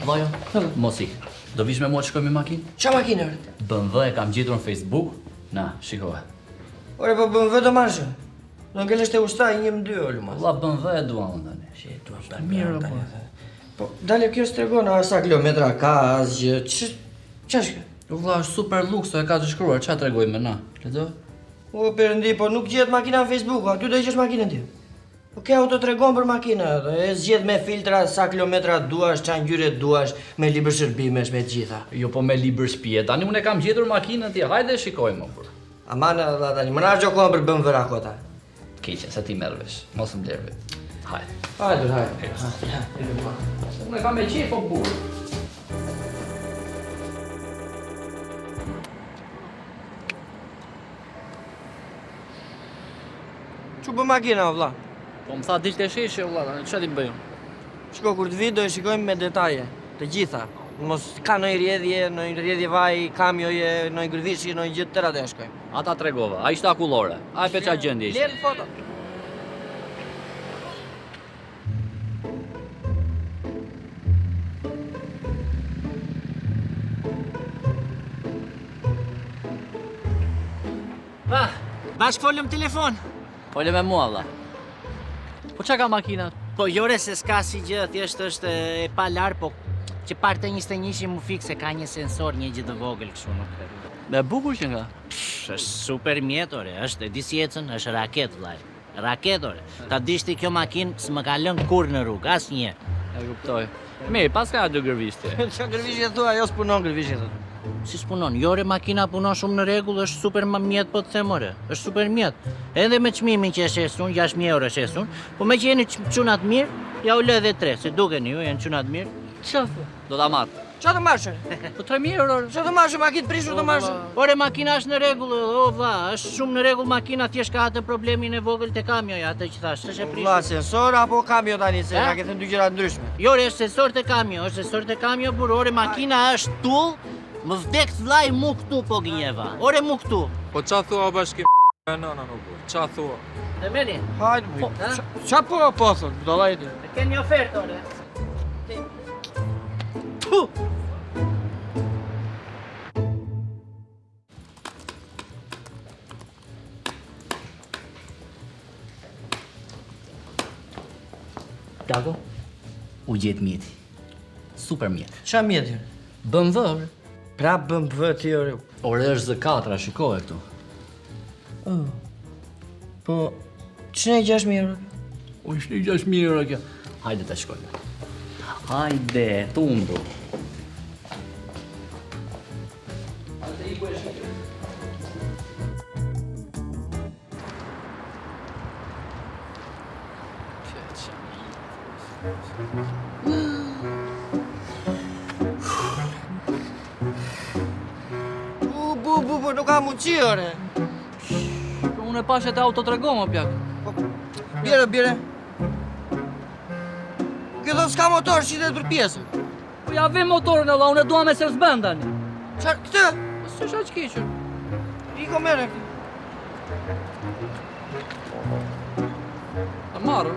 Vajo, mos ik. Do vish me mua të shkojmë me makinë? Qa makinë ore? BMW e kam gjetur në Facebook. Na, shikohe. Ore, po BMW do marrë. Në ngelesh të ustaj, 1-2 ore, mas. Valla BMW e duan unë tani. Që e duan për mirë, po. Po, dale kjo s'tregon a sa kilometra ka, asgjë. Qa është kjo? Valla, është super luks, e ka të shkruar, qa tregoj me na? Ledo? O, përëndi, po nuk gjetë makina në Facebook, a ty do gjesh makinën ti. Po ke auto tregon për makina, e zgjedh me filtra, sa kilometra duash, qa ngjyre duash, me libër shërbimesh, me gjitha. Jo, po me libër shtëpie. Tani unë e kam gjetur makinën ti, hajde shikojmë më kur. Aman, dha tani, më na gjokohen për BMW rakota. Keqe, se ti merr vesh. Mos më blerve. Hajde. Hajde. Unë e kam me qef o burr. Çu bë makina, vlla? Po më tha dilte sheshe, valla, çfarë ti bëjmë? Shko kur të vi do e shikojmë me detaje, të gjitha. Mos ka ndonjë rrjedhje vaj, kamioje, ndonjë gërvishje, ndonjë gjë tëra do e shkojmë. Ata tregova, ai ishte akullore. Ai pe qa gjendje ishte. Lerë foto. Bashkë folëm telefon. Fole me mua, valla. Po qa ka makina? Po jore se s'ka si gjë, thjesht është e pa larë, po që parte 21 mu fikse ka një sensor, një gjë të vogël kështu nuk. Me bukur që nga? Është super mjetore, është e di si ecën, është raket vllai. Raketore. Ta dishti kjo makinë s'më ka lënë kur në rrugë, asnjë. E kuptoj. Mirë, pas ka dy gërvishte. Qa gërvishje thua, ajo s'punon gërvishje thua. Si s'punon? Jore makina punon shumë në rregull, është super mjet po të them ore. Është super mjet. Edhe me çmimin që e shesun, 6.000 euro shesun, po me që jeni çunat mirë, ja u lë edhe 3, se dukeni ju janë çunat mirë. Çfarë? Do ta marr. Qa të marrë? Po 3.000 euro. Qa të marrë makinë prishur të marrë? Ore makina është në rregull, o vlla, është shumë në rregull makina, thjesht ka atë problemin e vogël te kamioja, atë që thash, është e prishur. Vlla, sensor apo kamio tani, se na ke thënë dy gjëra ndryshme. Jo, është sensor te kamio, është sensor te kamio, por ore makina është tull, më vdek vllai mu këtu po gënjeva. Ore mu këtu. Po qa thua bashkë nëna nuk po, qa thua? Dhe meni? Hajde, Qa po thot, dollajti? E ke një ofertë, ore. Puh! Plako, u gjetë mjeti. Super mjet. Qa mjeti? BMW, ore. Pra BMW ti ore. Ore është Z4, shikohe këtu. Po, që ne 6.000 euro? O, ishte 6.000 euro kjo. Hajde të shkojme. Hajde, tundu. Bu, nuk ka mundësi, ore. Po unë e pashe të auto tregoma, plak. Bjere. Kjo do s'ka motor, shitet për pjesë. Po ja vim motorën alla, unë e dua me Mercedes-Benz tani. Qa, këtë? Së shaq keqër. Iko mere. Ta marrë.